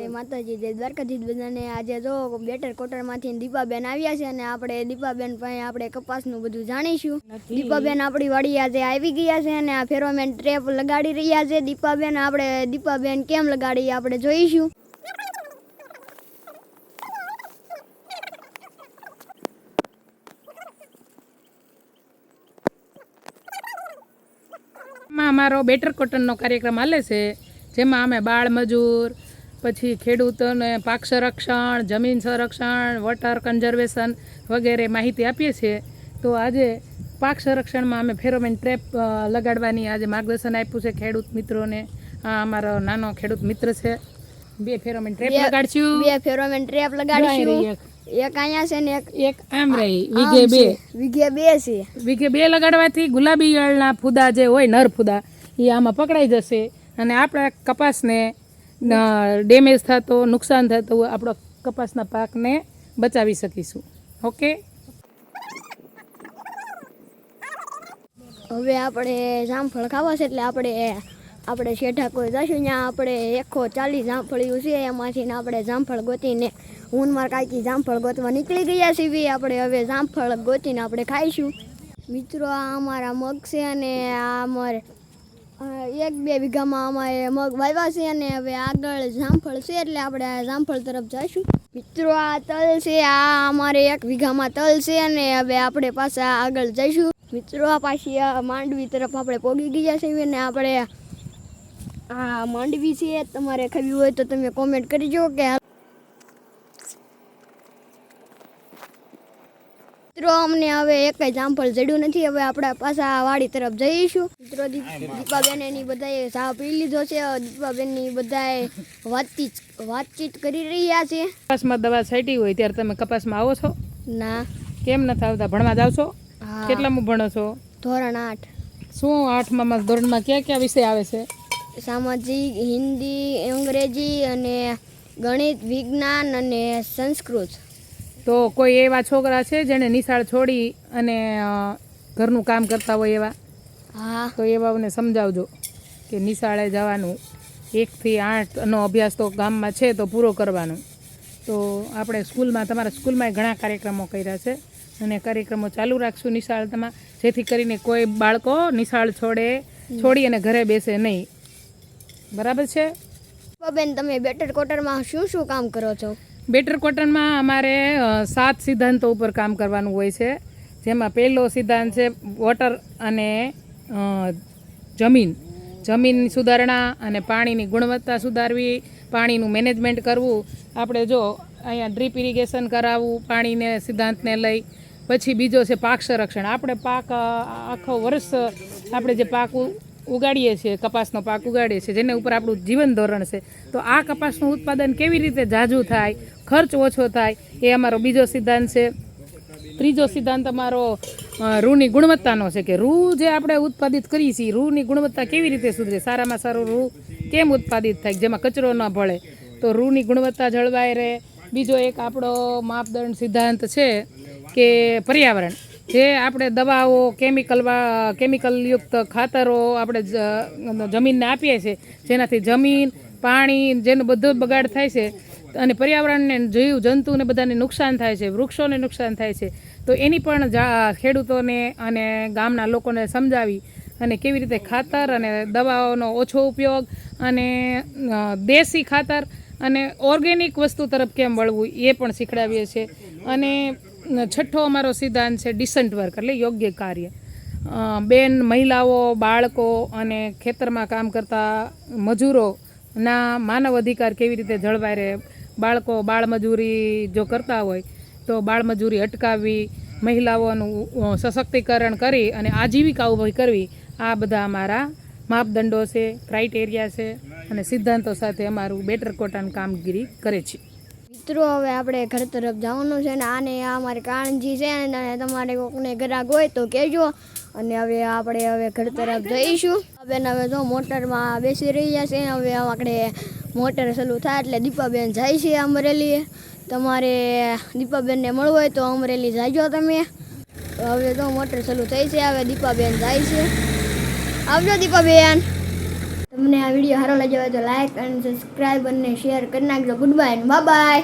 જય માતાજી, જય દ્વારકાધીશ બધાને। આજે જો બેટર કોટરમાંથી દીપાબેન આવ્યા છે અને આપણે દીપાબેન પાસે આપણે કપાસનું બધું જાણીશું। દીપાબેન આપણી વાડી આજે આવી ગયા છે અને આ ફેરોમેન ટ્રેપ લગાડી રહ્યા છે દીપાબેન। આપણે દીપાબેન કેમ લગાડી આપણે જોઈશું। અમારો બેટર કોટનનો કાર્યક્રમ હાલે છે, જેમાં અમે બાળ મજૂર, પછી ખેડૂતોને પાક સંરક્ષણ, જમીન સંરક્ષણ, વોટર કન્ઝર્વેશન વગેરે માહિતી આપીએ છીએ। તો આજે પાક સંરક્ષણમાં અમે ફેરોમેન ટ્રેપ લગાડવાની આજે માર્ગદર્શન આપ્યું છે ખેડૂત મિત્રોને। આ અમારો નાનો ખેડૂત મિત્ર છે। બે ફેરોમેન ટ્રેપ લગાડશું, બે ફેરોમેન ટ્રેપ લગાડીશું। એક અહીંયા છે ને એક આમ રહી વીઘે બે છે। વીઘે બે લગાડવાથી ગુલાબી ઈયળના ફૂદા જે હોય નર ફૂદા એ આમાં પકડાઈ જશે અને આપણા કપાસને ડેમેજ થતો, નુકસાન થતું આપણો કપાસના પાકને બચાવી શકીશું। ઓકે, હવે આપણે જામફળ ખાવા છે એટલે આપણે શેઠા કોઈ જશું ત્યાં આપણે 140 જામફળિયું છે, એમાંથી આપણે જામફળ ગોતીને હું મારા કાકી જામફળ ગોતવા નીકળી ગયા છીએ। આપણે હવે જામફળ ગોતીને આપણે ખાઈશું। મિત્રો, આ અમારા મગ છે અને આ અમારે 1-2 વીઘામાં અમારે મગ વાવ્યા છે અને હવે આગળ જામફળ છે એટલે આપણે આ જામફળ તરફ જઈશું। મિત્રો, આ તલ છે, આ અમારે 1 વીઘામાં તલ છે અને હવે આપણે પાછા આગળ જઈશું। મિત્રો, આ પાછી આ માંડવી તરફ આપણે પહોંચી ગયા છીએ અને આપણે આ માંડવી છે, તમારે ખબર હોય તો તમે કોમેન્ટ કરજો કે મિત્રો અમને હવે એક જામફળ જડ્યું નથી। હવે આપણે પાછા વાડી તરફ જઈશું। મિત્રો, દીપાબેન એની બધાએ ચા પી લીધો છે। દીપાબેનની બધાએ વાતચીત કરી રહ્યા છે। કપાસમાં દવા છાંટી હોય ત્યારે તમે કપાસમાં આવો છો? ના। કેમ નથી આવતા? ભણવા જાવ છો? કેટલામાં ભણો છો? ધોરણ 8। શું 8મા ધોરણમાં કયા કયા વિષય આવે છે? સામાજિક, હિન્દી, અંગ્રેજી અને ગણિત, વિજ્ઞાન અને સંસ્કૃત। તો કોઈ એવા છોકરા છે જેને નિશાળ છોડી અને ઘરનું કામ કરતા હોય એવા? હા। તો એવાને સમજાવજો કે નિશાળે જવાનું, 1 થી 8નો અભ્યાસ તો ગામમાં છે તો પૂરો કરવાનો। તો આપણે સ્કૂલમાં, તમારા સ્કૂલમાં ઘણા કાર્યક્રમો કર્યા છે અને કાર્યક્રમો ચાલુ રાખશું નિશાળમાં, જેથી કરીને કોઈ બાળકો નિશાળ છોડી અને ઘરે બેસે નહીં। બરાબર છે? બેન, તમે બેટર કોટરમાં શું કામ કરો છો? બેટર કોટનમાં અમારે 7 સિદ્ધાંતો ઉપર કામ કરવાનું હોય છે, જેમાં પહેલો સિદ્ધાંત છે વોટર અને જમીન સુધારણા અને પાણીની ગુણવત્તા સુધારવી, પાણીનું મેનેજમેન્ટ કરવું। આપણે જો અહીંયા ડ્રીપ ઇરિગેશન કરાવવું પાણીને સિદ્ધાંતને લઈ। પછી બીજો છે પાક સંરક્ષણ। આપણે પાક આખો વર્ષ આપણે જે પાક ઉગાડીએ છીએ, કપાસનો પાક ઉગાડીએ છીએ, જેને ઉપર આપણું જીવન ધોરણ છે, તો આ કપાસનું ઉત્પાદન કેવી રીતે ઝાઝું થાય, ખર્ચ ઓછો થાય, એ અમારો બીજો સિદ્ધાંત છે। ત્રીજો સિદ્ધાંત અમારો રૂની ગુણવત્તાનો છે કે રૂ જે આપણે ઉત્પાદિત કરીએ છીએ, રૂની ગુણવત્તા કેવી રીતે સુધરે, સારામાં સારું રૂ કેમ ઉત્પાદિત થાય જેમાં કચરો ન ભળે, તો રૂની ગુણવત્તા જળવાઈ રહે। બીજો એક આપણો માપદંડ સિદ્ધાંત છે કે પર્યાવરણ, જે આપણે દવાઓ, કેમિકલયુક્ત ખાતરો આપણે જમીનને આપીએ છીએ, જેનાથી જમીન, પાણી જેનો બધો બગાડ થાય છે અને પર્યાવરણને, જીવ જંતુને બધાને નુકસાન થાય છે, વૃક્ષોને નુકસાન થાય છે। તો એની પણ ખેડૂતોને અને ગામના લોકોને સમજાવી અને કેવી રીતે ખાતર અને દવાઓનો ઓછો ઉપયોગ અને દેશી ખાતર અને ઓર્ગેનિક વસ્તુ તરફ કેમ વળવું એ પણ શીખડાવીએ છીએ। અને 6થો અમારો સિદ્ધાંત છે ડિસન્ટ વર્ક, એટલે યોગ્ય કાર્ય। મહિલાઓ, બાળકો અને ખેતરમાં કામ કરતા મજૂરોના માનવ અધિકાર કેવી રીતે જળવાઈ રહે। બાળકો બાળમજૂરી જો કરતા હોય તો બાળમજૂરી અટકાવવી, મહિલાઓનું સશક્તિકરણ કરી અને આજીવિકા ઊભી કરવી। આ બધા અમારા માપદંડો છે, ક્રાઇટેરિયા છે અને સિદ્ધાંતો સાથે અમારું બેટર કોટન કામગીરી કરે છે। મિત્રો, હવે આપણે ઘર તરફ જવાનું છે ને આને અમારી કાળજી છે અને તમારે કોઈને ગ્રાહક હોય તો કહેજો। અને હવે આપણે ઘર તરફ જઈશું। બેન હવે જો મોટરમાં બેસી રહ્યા છે। હવે આપણે મોટર ચાલુ થાય એટલે દીપાબેન જાય છે અમરેલી। તમારે દીપાબેનને મળવું હોય તો અમરેલી જાયજો તમે। હવે તો મોટર ચાલુ થઈ છે, હવે દીપાબેન જાય છે। આવજો દીપાબેન। તમને આ વિડીયો સારો લાગ્યો હોય તો લાઈક અને સબસ્ક્રાઈબ અને શેર કરી નાખજો. ગુડ બાય અને બાય.